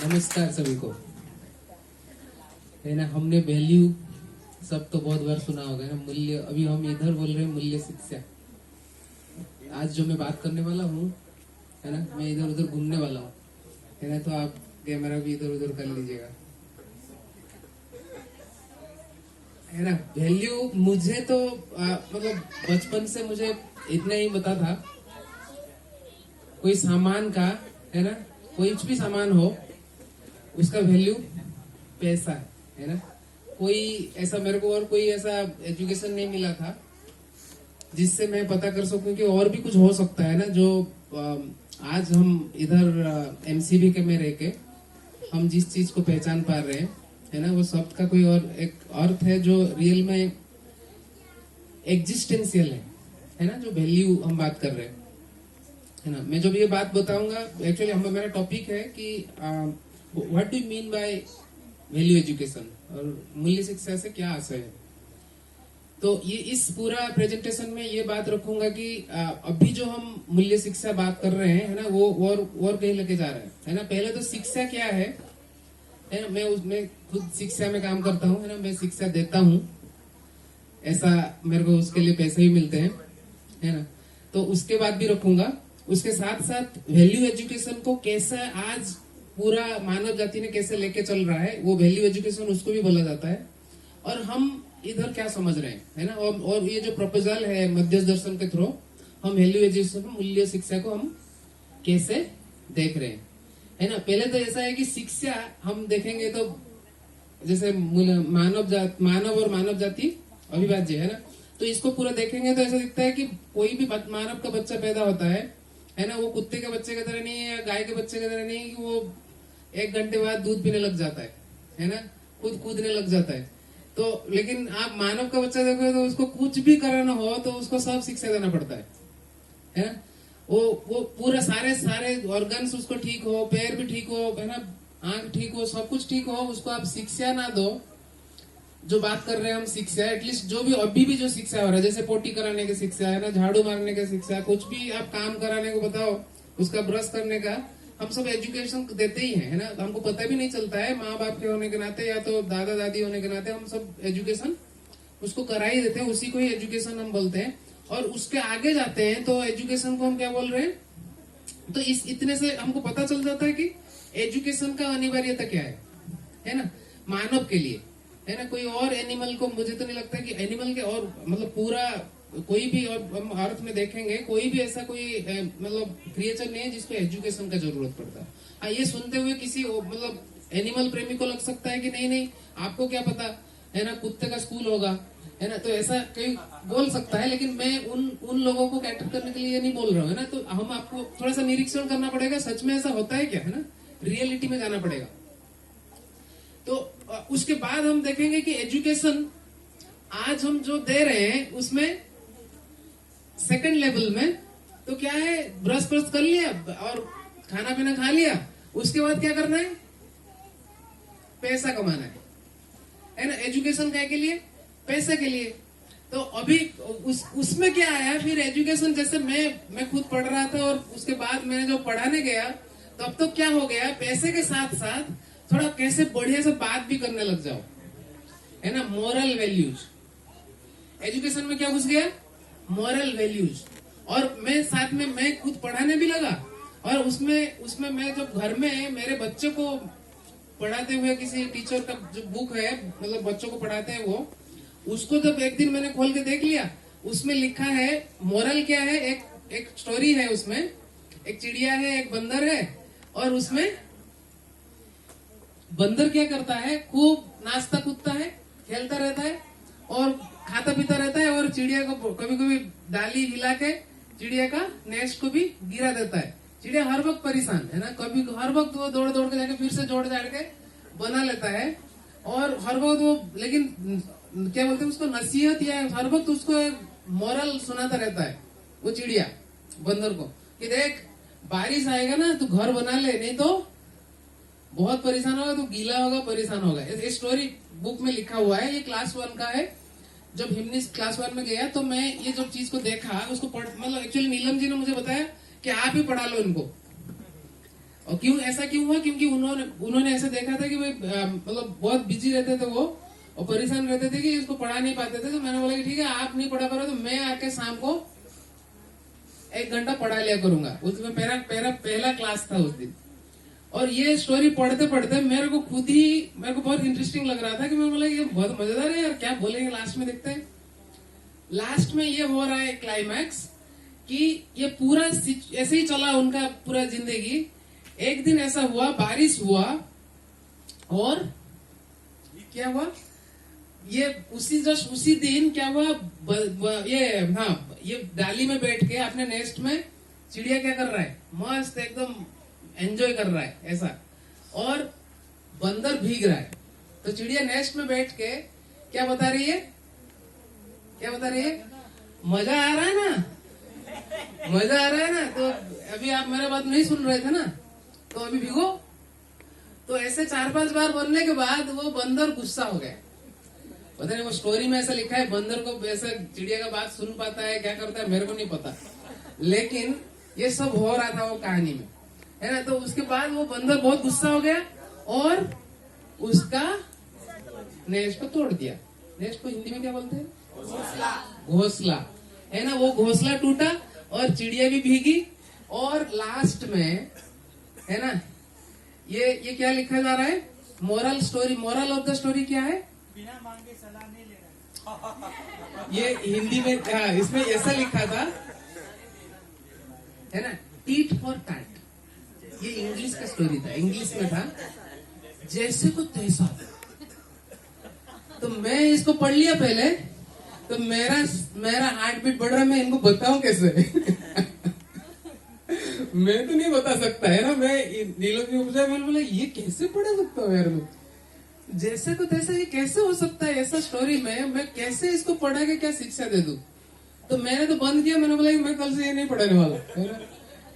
नमस्कार सभी को। है ना, हमने वैल्यू सब तो बहुत बार सुना होगा ना, मूल्य। अभी हम इधर बोल रहे हैं मूल्य शिक्षा। आज जो मैं बात करने वाला हूँ, है ना, मैं इधर उधर घूमने वाला हूँ, है ना, तो आप कैमरा भी इधर उधर कर लीजिएगा, है ना। वैल्यू मुझे तो मतलब बचपन से मुझे इतना ही पता था, कोई सामान का, है ना, कोई भी सामान हो उसका वैल्यू पैसा है ना। कोई ऐसा मेरे को और कोई ऐसा एजुकेशन नहीं मिला था जिससे मैं पता कर सकूं कि और भी कुछ हो सकता है ना, जो आज हम इधर एमसीबी के में रह के हम जिस चीज को पहचान पा रहे हैं, है ना, वो शब्द का कोई और एक अर्थ है जो रियल में एग्जिस्टेंशियल है ना, जो वैल्यू हम बात कर रहे हैं, है ना। मैं जब ये बात बताऊंगा, एक्चुअली हम मेरा टॉपिक है कि what do mean by value education, और मूल्य शिक्षा से क्या आशय है। तो ये इस पूरा प्रेजेंटेशन में ये बात रखूंगा कि अभी जो हम मूल्य शिक्षा बात कर रहे हैं, है ना, वो और कहीं लेके जा रहे हैं, है ना। पहले तो शिक्षा क्या है ना, मैं खुद शिक्षा में काम करता हूँ, है ना, मैं शिक्षा देता हूँ, ऐसा मेरे को उसके लिए पैसे भी मिलते हैं, है ना। तो उसके बाद भी रखूंगा। उसके साथ साथ वैल्यू एजुकेशन को कैसे आज पूरा मानव जाति ने कैसे लेके चल रहा है, वो वैल्यू एजुकेशन उसको भी बोला जाता है। और हम इधर क्या समझ रहे हैं, है ना, और ये जो प्रपोजल है मध्यस्थ दर्शन के थ्रू, हम वैल्यू एजुकेशन मूल्य शिक्षा को हम कैसे देख रहे हैं, है ना। पहले तो ऐसा है कि शिक्षा हम देखेंगे तो जैसे मानव और मानव जाति अविभाज्य है ना, तो इसको पूरा देखेंगे तो ऐसा दिखता है कि कोई भी मानव का बच्चा पैदा होता है ना, वो कुत्ते के बच्चे की तरह नहीं है या गाय के बच्चे की तरह नहीं है कि वो 1 घंटे बाद दूध पीने लग जाता है ना, खुद कूदने लग जाता है। तो लेकिन आप मानव का बच्चा देखोगे तो उसको कुछ भी कराना हो तो उसको सब शिक्षा देना पड़ता है ना। वो पूरा सारे सारे ऑर्गन्स उसको ठीक हो, पैर भी ठीक हो, है ना, आंख ठीक हो, सब कुछ ठीक हो, उसको आप शिक्षा ना दो। जो बात कर रहे हैं हम शिक्षा, एटलीस्ट जो भी अभी भी जो शिक्षा हो रहा है, जैसे पोटी कराने की शिक्षा है ना, झाड़ू मारने की शिक्षा, कुछ भी आप काम कराने को बताओ, उसका ब्रश करने का, हम सब एजुकेशन देते ही हैं, है ना। हमको पता भी नहीं चलता है, माँ बाप के होने के नाते या तो दादा दादी होने के नाते हम सब एजुकेशन उसको करा ही देते हैं, उसी को ही एजुकेशन हम बोलते हैं। और उसके आगे जाते हैं तो एजुकेशन को हम क्या बोल रहे हैं, तो इस इतने से हमको पता चल जाता है कि एजुकेशन का अनिवार्यता क्या है ना, मानव के लिए, है ना। कोई और एनिमल को मुझे तो नहीं लगता कि एनिमल के और मतलब पूरा कोई भी, और हम अर्थ में देखेंगे कोई भी ऐसा कोई मतलब क्रिएचर नहीं है जिसको एजुकेशन का जरूरत पड़ता है। ये सुनते हुए किसी मतलब एनिमल प्रेमी को लग सकता है कि नहीं नहीं आपको क्या पता, है ना, कुत्ते का स्कूल होगा, है ना, तो ऐसा कोई बोल सकता है। लेकिन मैं उन लोगों को कैटर करने के लिए नहीं बोल रहा हूँ, है ना। तो हम आपको थोड़ा सा निरीक्षण करना पड़ेगा, सच में ऐसा होता है क्या, है ना, रियलिटी में जाना पड़ेगा। तो उसके बाद हम देखेंगे कि एजुकेशन आज हम जो दे रहे हैं उसमें सेकंड लेवल में तो क्या है, ब्रश ब्रश कर लिया और खाना पीना खा लिया, उसके बाद क्या करना है, पैसा कमाना है ना। एजुकेशन क्या के लिए, पैसे के लिए। तो अभी उसमें क्या आया फिर एजुकेशन, जैसे मैं खुद पढ़ रहा था और उसके बाद मैंने जो पढ़ाने गया तो अब तो क्या हो गया, पैसे के साथ साथ थोड़ा कैसे बढ़िया से बात भी करने लग जाओ, है ना, मोरल वैल्यूज। एजुकेशन में क्या घुस गया, मोरल वैल्यूज। और मैं साथ में मैं खुद पढ़ाने भी लगा, और उसमें मैं जब घर में मेरे बच्चे को पढ़ाते हुए, किसी टीचर का जो बुक है मतलब बच्चों को पढ़ाते हैं वो, उसको जब एक दिन मैंने खोल के देख लिया, उसमें लिखा है मोरल क्या है, एक स्टोरी है उसमें, एक चिड़िया है, एक बंदर है, और उसमें बंदर क्या करता है, खूब नाचता कूदता है, खेलता रहता है और खाता पीता रहता है, और चिड़िया को कभी कभी डाली हिला के चिड़िया का नेस्ट को भी गिरा देता है। चिड़िया हर वक्त परेशान है ना, कभी हर वक्त वो दौड़ दौड़ के जाके फिर से जोड़ जाड़ के बना लेता है, और हर वक्त वो, लेकिन क्या बोलते हैं उसको, नसीहत या हर वक्त उसको मॉरल सुनाता रहता है वो चिड़िया बंदर को, कि देख बारिश आएगा ना तो घर बना ले, नहीं तो बहुत परेशान होगा, तो गीला होगा, परेशान होगा। ये स्टोरी बुक में लिखा हुआ है, ये क्लास 1 का है। जब हिमनी क्लास 1 में गया तो मैं ये जब चीज को देखा, उसको मतलब एक्चुअली नीलम जी ने मुझे बताया कि आप ही पढ़ा लो इनको। और क्यों ऐसा क्यों हुआ? क्योंकि उन्होंने ऐसा देखा था कि भाई मतलब बहुत बिजी रहते थे वो और परेशान रहते थे कि इसको पढ़ा नहीं पाते थे। तो मैंने बोला कि ठीक है, आप नहीं पढ़ा पा रहे तो मैं आके शाम को 1 घंटा पढ़ा लिया करूंगा। उसमें मेरा पहला क्लास था उस दिन। और ये स्टोरी पढ़ते पढ़ते मेरे को बहुत इंटरेस्टिंग लग रहा था कि मैंने बोला ये बहुत मजेदार है यार, क्या बोलेंगे लास्ट में, देखते हैं। लास्ट में ये हो रहा है क्लाइमैक्स कि ये पूरा ऐसे ही चला उनका पूरा जिंदगी। एक दिन ऐसा हुआ, बारिश हुआ और क्या हुआ, ये उसी दिन क्या हुआ, ये डाली में बैठ के अपने नेस्ट में चिड़िया क्या कर रहा है, मस्त एकदम एंजॉय कर रहा है ऐसा, और बंदर भीग रहा है। तो चिड़िया नेस्ट में बैठ के क्या बता रही है, मजा आ रहा है ना, मजा आ रहा है ना। तो अभी आप मेरा बात नहीं सुन रहे थे ना, तो अभी भीगो। तो ऐसे 4-5 बार बोलने के बाद वो बंदर गुस्सा हो गया। पता नहीं वो स्टोरी में ऐसा लिखा है, बंदर को ऐसा चिड़िया का बात सुन पाता है, क्या करता है मेरे को नहीं पता, लेकिन ये सब हो रहा था वो कहानी में, है ना। तो उसके बाद वो बंदर बहुत गुस्सा हो गया और उसका नेस्ट को तोड़ दिया। नेस्ट को हिंदी में क्या बोलते हैं? घोंसला, है ना। वो घोंसला टूटा और चिड़िया भी भीगी। और लास्ट में, है ना, ये क्या लिखा जा रहा है, मोरल ऑफ द स्टोरी क्या है? बिना मांगे सलाह नहीं लेना। ये हिंदी में इसमें ऐसा लिखा था, है ना, टीट फॉर टैट। ये इंग्लिश का स्टोरी था, इंग्लिश में था, जैसे को तैसा। तो मैं इसको पढ़ लिया पहले, तो मेरा हार्ट बीट बढ़ रहा है, मैं इनको बताऊं कैसे? मैं तो नहीं बता सकता, है ना। मैं नीलों की उपजा मैंने बोला ये कैसे पढ़ा सकता हूँ यार मैं, जैसे को तैसा ये कैसे हो सकता है ऐसा स्टोरी में, मैं कैसे इसको पढ़ा के क्या शिक्षा दे दूं। तो मैंने तो बंद किया, मैंने बोला कि मैं कल से ये नहीं पढ़ाने वाला, है ना,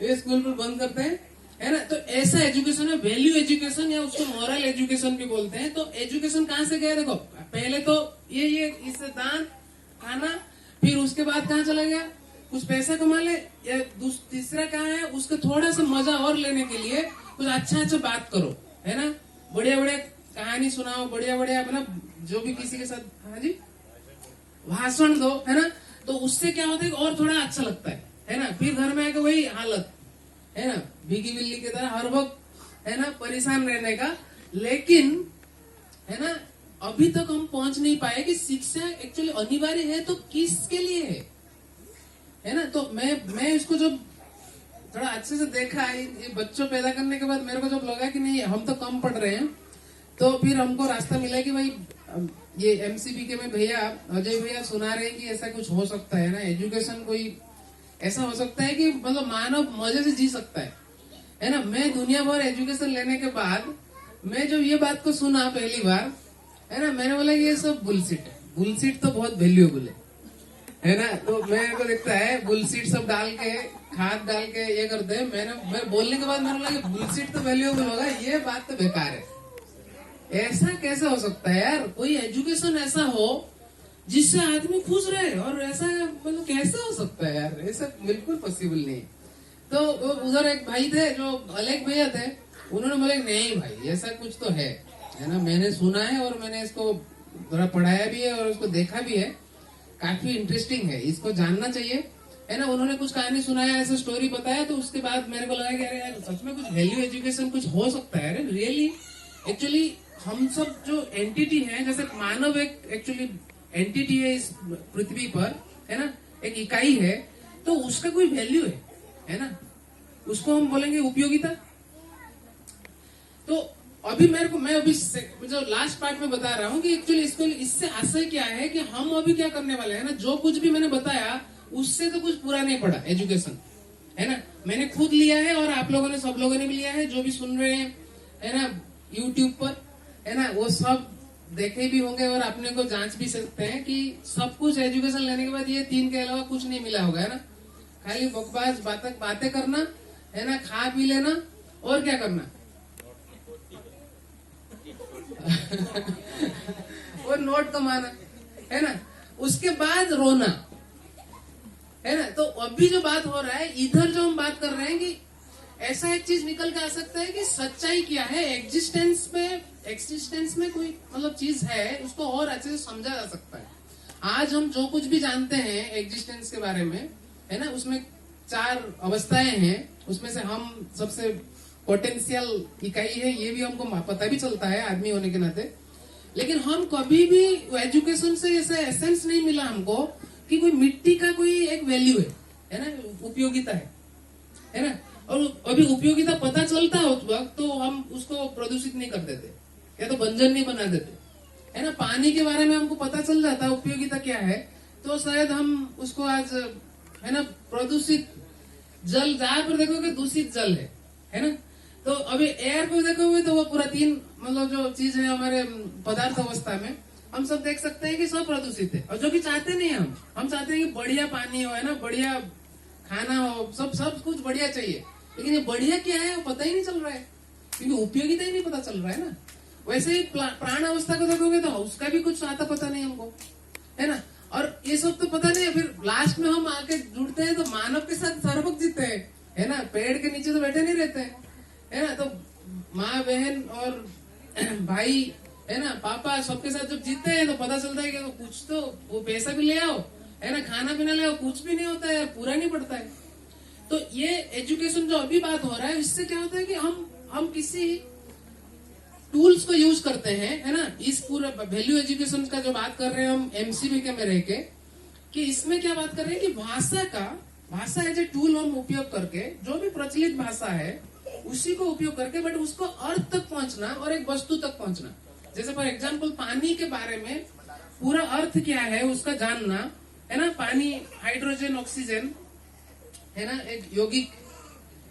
ये स्कूल पर बंद करते हैं, है ना। तो ऐसा एजुकेशन है, वैल्यू एजुकेशन, या उसको मॉरल एजुकेशन भी बोलते हैं। तो एजुकेशन कहाँ से गया? देखो, पहले तो ये इससे दान खाना, फिर उसके बाद कहाँ चला गया, कुछ पैसा कमा ले, या तीसरा कहाँ है, उसको थोड़ा सा मजा और लेने के लिए कुछ अच्छा बात करो, है ना, बढ़िया कहानी सुनाओ, बढ़िया अपना जो भी किसी के साथ, हाँ जी, भाषण दो, है ना। तो उससे क्या होता है कि और थोड़ा अच्छा लगता है ना। फिर घर में आके वही हालत, है ना, भीगी बिल्ली की तरह हर वक्त, है ना, परेशान रहने का। लेकिन, है ना, अभी तक हम पहुंच नहीं पाए कि शिक्षा एक्चुअली अनिवार्य है तो किसके लिए है ना। तो मैं इसको जब थोड़ा अच्छे से देखा, ये बच्चों पैदा करने के बाद मेरे को जब लगा कि नहीं हम तो कम पढ़ रहे हैं, तो फिर हमको रास्ता मिला कि भाई ये MCBK में भैया अजय भैया सुना रहे हैं कि ऐसा कुछ हो सकता है ना, एजुकेशन कोई ऐसा हो सकता है कि मतलब मानव मजे से जी सकता है ना। मैं दुनिया भर एजुकेशन लेने के बाद मैं जब ये बात को सुना पहली बार, है ना, मैंने बोला ये सब बुलशिट है। बुलशिट तो बहुत वैल्यूएबल है ना। तो मेरे को दिखता है बुलशिट सब डाल के, खाद डाल के ये करते हैं। मैं बोलने के बाद मैंने बोला बुलशिट तो वैल्यूएबल होगा, ये बात तो बेकार है। ऐसा कैसे हो सकता है यार, कोई एजुकेशन ऐसा हो जिससे आदमी खुश रहे, और ऐसा मतलब कैसे हो सकता है यार, ऐसा बिल्कुल पॉसिबल नहीं। तो उधर एक भाई थे जो अलग भैया थे, उन्होंने बोले नहीं भाई ऐसा कुछ तो है ना, मैंने सुना है और मैंने इसको थोड़ा पढ़ाया भी है और उसको देखा भी है, काफी इंटरेस्टिंग है, इसको जानना चाहिए, है ना। उन्होंने कुछ कहानी सुनाया, ऐसा स्टोरी बताया, तो उसके बाद मेरे को लगा कि अरे यार सच में कुछ वैल्यू एजुकेशन कुछ हो सकता है। अरे रियली, एक्चुअली हम सब जो एंटिटी है, जैसे मानव एक एक्चुअली एंटिटी है इस पृथ्वी पर, है ना, एक इकाई है, तो उसका कोई वैल्यू है ना, उसको हम बोलेंगे उपयोगिता। तो अभी मैं अभी जो लास्ट पार्ट में बता रहा हूँ कि एक्चुअली इससे आशय क्या है कि हम अभी क्या करने वाले हैं ना, जो कुछ भी मैंने बताया उससे तो कुछ पूरा नहीं पड़ा एजुकेशन, है ना। मैंने खुद लिया है और आप लोगों ने, सब लोगों ने भी लिया है, जो भी सुन रहे हैं, है ना, यूट्यूब पर, है ना, वो सब देखे भी होंगे और अपने को जांच भी सकते हैं कि सब कुछ एजुकेशन लेने के बाद ये 3 के अलावा कुछ नहीं मिला होगा, है ना। खाली बकवास बातें करना, है ना, खा पी लेना और क्या करना और नोट कमाना, है ना, उसके बाद रोना, है ना। तो अभी जो बात हो रहा है इधर, जो हम बात कर रहे हैं कि ऐसा एक चीज निकल के आ सकता है कि सच्चाई क्या है, एक्सिस्टेंस में कोई मतलब चीज है, उसको और अच्छे से समझा जा सकता है। आज हम जो कुछ भी जानते हैं एग्जिस्टेंस के बारे में, है ना, उसमें 4 अवस्थाएं हैं, उसमें से हम सबसे पोटेंशियल इकाई है, ये भी हमको पता भी चलता है आदमी होने के नाते। लेकिन हम कभी भी एजुकेशन से ऐसा एसेंस नहीं मिला हमको कि कोई मिट्टी का कोई एक वैल्यू है ना, उपयोगिता है ना। और अभी उपयोगिता पता चलता है उस वक्त तो हम उसको प्रदूषित नहीं कर देते या तो बंजर नहीं बना देते, है ना। पानी के बारे में हमको पता चल जाता है उपयोगिता क्या है, तो शायद हम उसको आज, है ना, प्रदूषित जल, जहां पर देखोगे दूषित जल है ना। तो अभी एयर को देखोगे तो वो पूरा 3 मतलब जो चीज है हमारे पदार्थ अवस्था में, हम सब देख सकते हैं कि सब प्रदूषित है। और जो कि चाहते नहीं हम चाहते हैं कि बढ़िया पानी हो, है ना, बढ़िया खाना हो, सब कुछ बढ़िया चाहिए। लेकिन ये बढ़िया क्या है वो पता ही नहीं चल रहा है, क्योंकि उपयोगिता ही नहीं पता चल रहा है ना। वैसे ही प्राण अवस्था को देखोगे तो उसका भी कुछ आता पता नहीं हमको, है ना। और ये सब तो पता नहीं, फिर लास्ट में हम आके जुड़ते हैं तो मानव के साथ सर्वभक्त जीते हैं, है ना। पेड़ के नीचे तो बैठे नहीं रहते हैं, है ना। तो माँ बहन और भाई, है ना, पापा, सबके साथ जब जीतते हैं तो पता चलता है कि कुछ तो वो पैसा भी ले आओ, है ना, खाना पीना ले आओ, कुछ भी नहीं होता है, पूरा नहीं पड़ता है। तो ये एजुकेशन जो अभी बात हो रहा है, इससे क्या होता है कि हम किसी टूल्स को यूज करते हैं, है ना। इस पूरे वैल्यू एजुकेशन का जो बात कर रहे हैं हम एमसीबी के में रह के, कि इसमें क्या बात कर रहे हैं कि भाषा एज ए टूल हम उपयोग करके, जो भी प्रचलित भाषा है उसी को उपयोग करके, बट उसको अर्थ तक पहुंचना और एक वस्तु तक पहुंचना। जैसे फॉर एग्जाम्पल पानी के बारे में पूरा अर्थ क्या है उसका जानना, है ना। पानी, हाइड्रोजन, ऑक्सीजन, है ना, एक यौगिक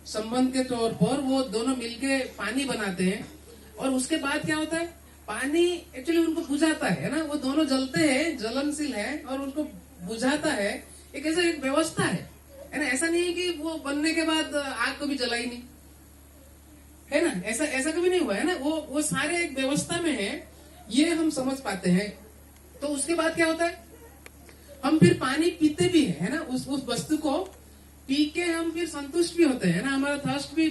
संबंध के तौर पर वो दोनों मिलके पानी बनाते हैं। और उसके बाद क्या होता है, पानी एक्चुअली उनको बुझाता है ना, वो दोनों जलते हैं, ज्वलनशील है, और उनको बुझाता है। एक ऐसा एक व्यवस्था है ना। ऐसा नहीं है कि वो बनने के बाद आग को भी जलाई नहीं, है ना, ऐसा कभी नहीं हुआ है ना। वो सारे एक व्यवस्था में है, ये हम समझ पाते हैं। तो उसके बाद क्या होता है, हम फिर पानी पीते भी है ना, उस वस्तु को पी के हम फिर संतुष्ट भी होते हैं ना, हमारा थर्स्ट भी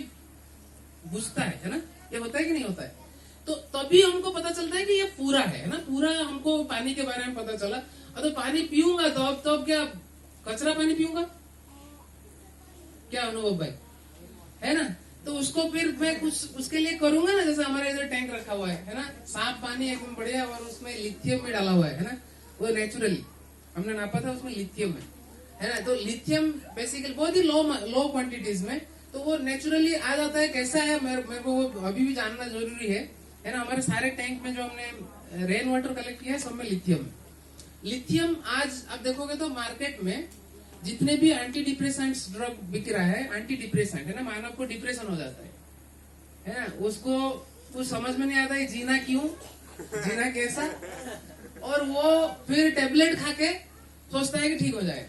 बुझता है ना। ये होता है कि नहीं होता है। तो तभी हमको पता चलता है कि ये पूरा है ना, पूरा हमको पानी के बारे में पता चला। और तो पानी पीऊंगा तो अब क्या कचरा पानी पीऊंगा, क्या अनुभव भाई, है ना। तो उसको फिर मैं कुछ उसके लिए करूंगा ना, जैसे हमारे इधर टैंक रखा हुआ है ना, साफ पानी एकदम बढ़िया, और उसमें लिथियम भी डाला हुआ है ना, वो नेचुरली हमने नापा था, उसमें लिथियम है ना। तो लिथियम बेसिकली बहुत ही लो क्वांटिटीज में, तो वो नेचुरली आ जाता है। कैसा है मेरे को वो अभी भी जानना जरूरी है ना। हमारे सारे टैंक में जो हमने रेन वाटर कलेक्ट किया है सब में लिथियम आज आप देखोगे तो मार्केट में जितने भी एंटी डिप्रेसेंट्स ड्रग बिक रहा है, एंटी डिप्रेसेंट, है ना, मानव को डिप्रेशन हो जाता है ना, उसको कुछ समझ में नहीं आता है जीना क्यों, जीना कैसा, और वो फिर टेबलेट खा के सोचता है कि ठीक हो जाए,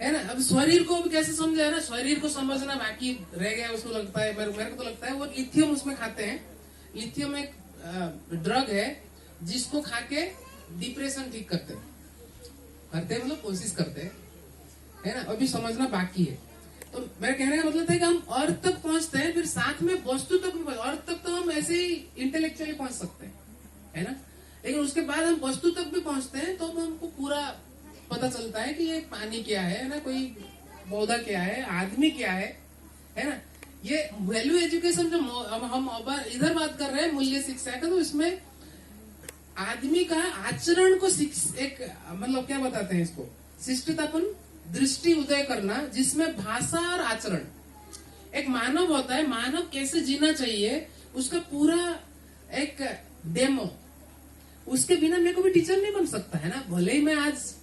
है ना। अब शरीर को भी कैसे समझे, है ना, शरीर को समझना बाकी रह गया। उसको लगता है, मेरे को तो लगता है वो लिथियम उसमें खाते हैं। लिथियम एक ड्रग है जिसको खा के डिप्रेशन ठीक करते हैं मतलब कोशिश करते हैं, है ना। अभी समझना बाकी है। तो मेरे कहने का मतलब था कि हम अर्थ तक पहुंचते हैं, फिर साथ में वस्तु तक भी। अर्थ तक तो हम ऐसे ही इंटेलेक्चुअली पहुंच सकते हैं, है ना, लेकिन उसके बाद हम वस्तु तक भी पहुंचते हैं तो हमको पूरा पता चलता है कि ये पानी क्या है ना, कोई पौधा क्या है, आदमी क्या है ना। ये वैल्यू एजुकेशन जो हम इधर बात कर रहे हैं मूल्य शिक्षा का, तो इसमें आदमी का आचरण को एक मतलब क्या बताते हैं इसको, शिष्टतापन दृष्टि उदय करना, जिसमें भाषा और आचरण, एक मानव होता है, मानव कैसे जीना चाहिए उसका पूरा एक डेमो। उसके बिना मेरे को भी टीचर नहीं बन सकता, है ना। भले ही मैं आज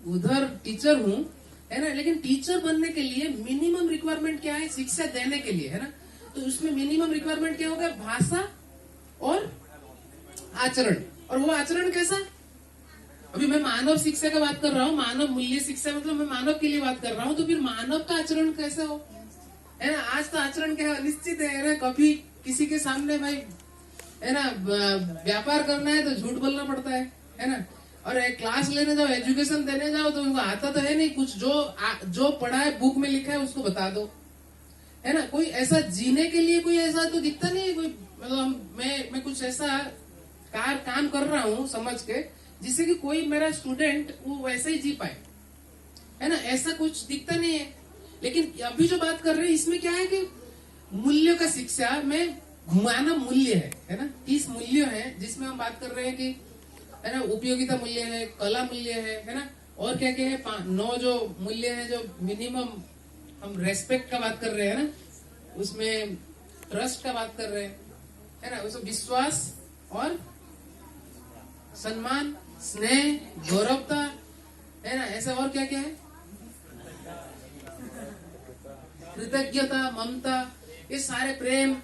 उधर टीचर हूँ, है ना, लेकिन टीचर बनने के लिए मिनिमम रिक्वायरमेंट क्या है, शिक्षा देने के लिए, है ना। तो उसमें मिनिमम रिक्वायरमेंट क्या होगा, भाषा और आचरण। और वो आचरण कैसा, अभी मैं मानव शिक्षा का बात कर रहा हूँ, मानव मूल्य शिक्षा मतलब मैं मानव के लिए बात कर रहा हूँ, तो फिर मानव का आचरण कैसा हो, है ना। आज तो आचरण क्या है, निश्चित है ना, कभी किसी के सामने भाई, है ना, व्यापार करना है तो झूठ बोलना पड़ता है ना। और एक क्लास लेने जाओ, एजुकेशन देने जाओ तो उनको आता तो है नहीं कुछ, जो पढ़ा है बुक में लिखा है उसको बता दो, है ना, कोई ऐसा जीने के लिए कोई ऐसा तो दिखता नहीं है कोई, मतलब मैं कुछ ऐसा काम कर रहा हूँ समझ के, जिससे कि कोई मेरा स्टूडेंट वो वैसे ही जी पाए, है ना, ऐसा कुछ दिखता नहीं है। लेकिन अभी जो बात कर रहे हैं इसमें क्या है कि मूल्यों का शिक्षा में घुमाना मूल्य है ना, 30 मूल्य है जिसमें हम बात कर रहे हैं कि, है ना, उपयोगिता मूल्य है, कला मूल्य है ना, और क्या क्या है, 9 जो मूल्य है, जो मिनिमम हम रेस्पेक्ट का बात कर रहे हैं ना, उसमें ट्रस्ट का बात कर रहे हैं, है ना, उसमें विश्वास और सम्मान, स्नेह, गौरवता, है ना, ऐसा और क्या क्या है, कृतज्ञता, ममता, ये सारे प्रेम,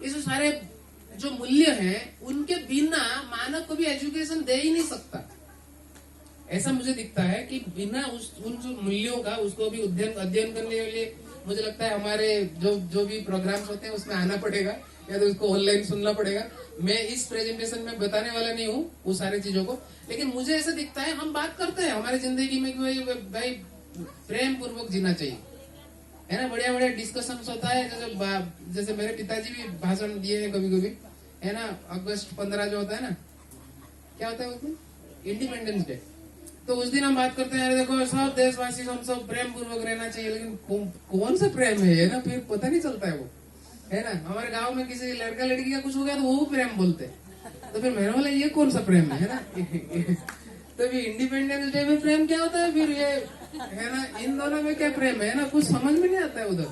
ये जो सारे जो मूल्य हैं उनके बिना मानव को भी एजुकेशन दे ही नहीं सकता। ऐसा मुझे दिखता है कि बिना उन जो मूल्यों का उसको भी अध्ययन करने के लिए मुझे लगता है हमारे जो भी प्रोग्राम्स होते हैं उसमें आना पड़ेगा, या तो उसको ऑनलाइन सुनना पड़ेगा। मैं इस प्रेजेंटेशन में बताने वाला नहीं हूँ वो सारी चीजों को, लेकिन मुझे ऐसा दिखता है हम बात करते हैं हमारी जिंदगी में कि भाई प्रेम पूर्वक जीना चाहिए, है ना, बढ़िया बढ़िया डिस्कशन होता है। जैसे मेरे पिताजी भी भाषण दिए हैं कभी कभी, है ना, अगस्त 15 जो होता है ना, क्या होता है उसमें, इंडिपेंडेंस डे, तो उस दिन हम बात करते हैं, देखो सब देशवासी हम सब प्रेम पूर्वक रहना चाहिए, लेकिन कौन सा प्रेम है ना, फिर पता नहीं चलता है वो, है ना। हमारे गांव में किसी लड़का लड़की का कुछ हो गया तो वो प्रेम बोलते हैं, तो फिर मेरे वाला ये कौन सा प्रेम है ना। तो फिर इंडिपेंडेंस डे में प्रेम क्या होता है, फिर ये, है ना, इन दोनों में क्या प्रेम है ना, कुछ समझ में नहीं आता है उधर,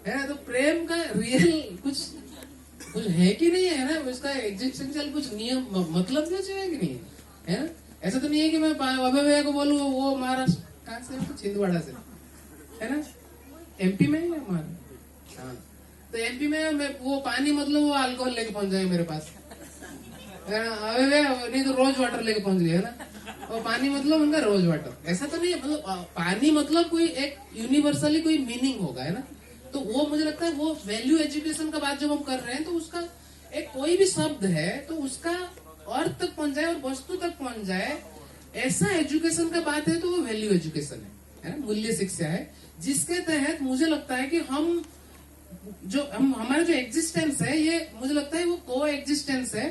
है ना। तो प्रेम का रियल कुछ है कि नहीं है ना, उसका एग्जिस्टेंशियल कुछ नियम मतलब क्या चाहिए कि नहीं है ना। ऐसा तो नहीं है कि मैं अभय भैया को बोलूँ वो महाराष्ट्र कहाँ से, छिंदवाड़ा से, है ना, एमपी में है हमारा, हाँ, तो एमपी में मैं वो पानी मतलब वो अल्कोहल लेके पहुंच जाए मेरे पास, है ना, अभय भैया नहीं तो रोज वाटर लेके पहुंच गए, है ना, और पानी मतलब उनका रोज वाटर, ऐसा तो नहीं है, मतलब पानी मतलब कोई एक यूनिवर्सली कोई मीनिंग होगा, है ना। तो वो मुझे लगता है वो वैल्यू एजुकेशन का बात जब हम कर रहे हैं तो उसका एक कोई भी शब्द है तो उसका अर्थ तक पहुंच जाए और वस्तु तक पहुंच जाए, ऐसा एजुकेशन का बात है तो वो वैल्यू एजुकेशन है ना, मूल्य शिक्षा है, जिसके तहत मुझे लगता है कि हम हमारा जो एग्जिस्टेंस है ये मुझे लगता है वो को एग्जिस्टेंस है,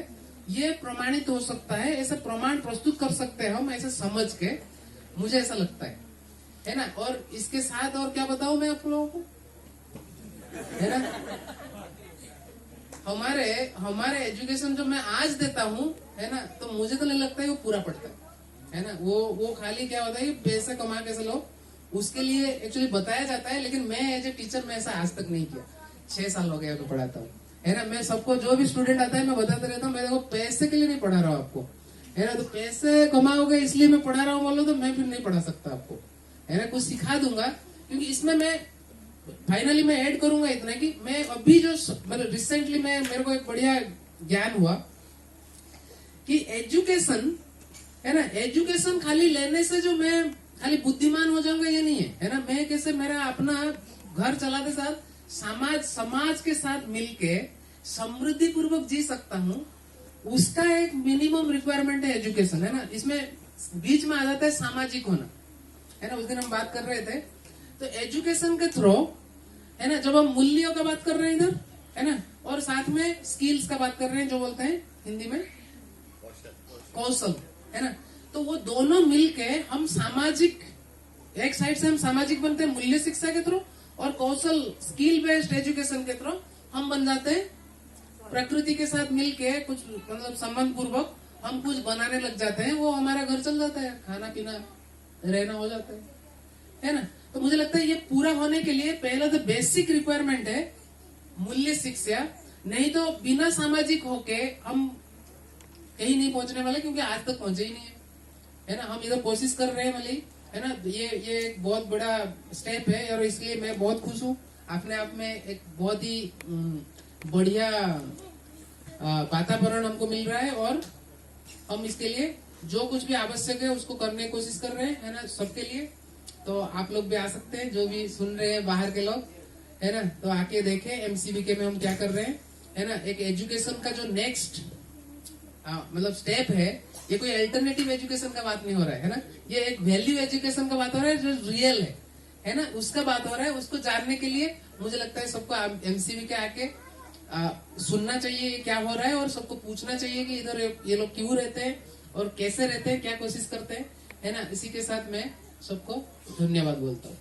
ये प्रमाणित हो सकता है, ऐसा प्रमाण प्रस्तुत कर सकते हैं हम ऐसे समझ के, मुझे ऐसा लगता है ना। और इसके साथ और क्या बताऊं मैं आप लोगों को, है ना, हमारे एजुकेशन जो मैं आज देता हूँ, है ना, तो मुझे तो नहीं लगता है वो पूरा पड़ता है ना। वो खाली क्या होता है कि पैसे कमा कैसे लो उसके लिए एक्चुअली बताया जाता है, लेकिन मैं एज ए टीचर मैं ऐसा आज तक नहीं किया, 6 साल हो गया तो पढ़ाता हूँ, है ना। मैं सबको जो भी स्टूडेंट आता है मैं बताते रहता हूँ, मैं देखो पैसे के लिए नहीं पढ़ा रहा हूँ आपको, है ना, तो पैसे कमाओगे इसलिए मैं पढ़ा रहा हूँ बोलो तो मैं फिर नहीं पढ़ा सकता आपको, है ना, कुछ सिखा दूंगा, क्योंकि इसमें मैं फाइनली मैं ऐड करूंगा इतना कि मैं अभी जो मतलब रिसेंटली मेरे को एक बढ़िया ज्ञान हुआ कि एजुकेशन, है ना, एजुकेशन खाली लेने से जो मैं खाली बुद्धिमान हो जाऊंगा ये नहीं है ना। मैं कैसे मेरा अपना घर चलाते साथ समाज के साथ मिलके समृद्धि पूर्वक जी सकता हूँ, उसका एक मिनिमम रिक्वायरमेंट है एजुकेशन, है ना। इसमें बीच में आ जाता है सामाजिक होना, है ना, उस दिन हम बात कर रहे थे। तो एजुकेशन के थ्रू, है ना, जब हम मूल्यों का बात कर रहे हैं इधर, है ना, और साथ में स्किल्स का बात कर रहे हैं जो बोलते हैं हिंदी में कौशल, है ना, तो वो दोनों मिलके हम सामाजिक, एक साइड से हम सामाजिक बनते हैं मूल्य शिक्षा के थ्रू, और कौशल स्किल बेस्ड एजुकेशन के थ्रू हम बन जाते हैं प्रकृति के साथ मिलके कुछ मतलब संबंध पूर्वक हम कुछ बनाने लग जाते हैं, वो हमारा घर चल जाता है, खाना पीना रहना हो जाता है ना। तो मुझे लगता है ये पूरा होने के लिए पहला तो बेसिक रिक्वायरमेंट है मूल्य शिक्षा, नहीं तो बिना सामाजिक होके हम कहीं नहीं पहुंचने वाले, क्योंकि आज तक पहुंचे ही नहीं है ना। हम इधर कोशिश कर रहे हैं मली, है ना, ये एक बहुत बड़ा स्टेप है, और इसलिए मैं बहुत खुश हूँ। अपने आप में एक बहुत ही बढ़िया वातावरण हमको मिल रहा है, और हम इसके लिए जो कुछ भी आवश्यक है उसको करने की कोशिश कर रहे हैं, है ना, सबके लिए। तो आप लोग भी आ सकते हैं, जो भी सुन रहे हैं बाहर के लोग, है ना, तो आके देखें एमसीबीके में हम क्या कर रहे हैं, है ना। एक एजुकेशन का जो नेक्स्ट मतलब स्टेप है, ये कोई अल्टरनेटिव एजुकेशन का बात नहीं हो रहा है ना, ये एक वैल्यू एजुकेशन का बात हो रहा है जो रियल है, है ना, उसका बात हो रहा है। उसको जानने के लिए मुझे लगता है सबको एमसीबी के आके सुनना चाहिए ये क्या हो रहा है, और सबको पूछना चाहिए कि इधर ये लोग क्यों रहते हैं और कैसे रहते हैं, क्या कोशिश करते हैं, है ना। इसी के साथ मैं सबको धन्यवाद बोलता हूँ।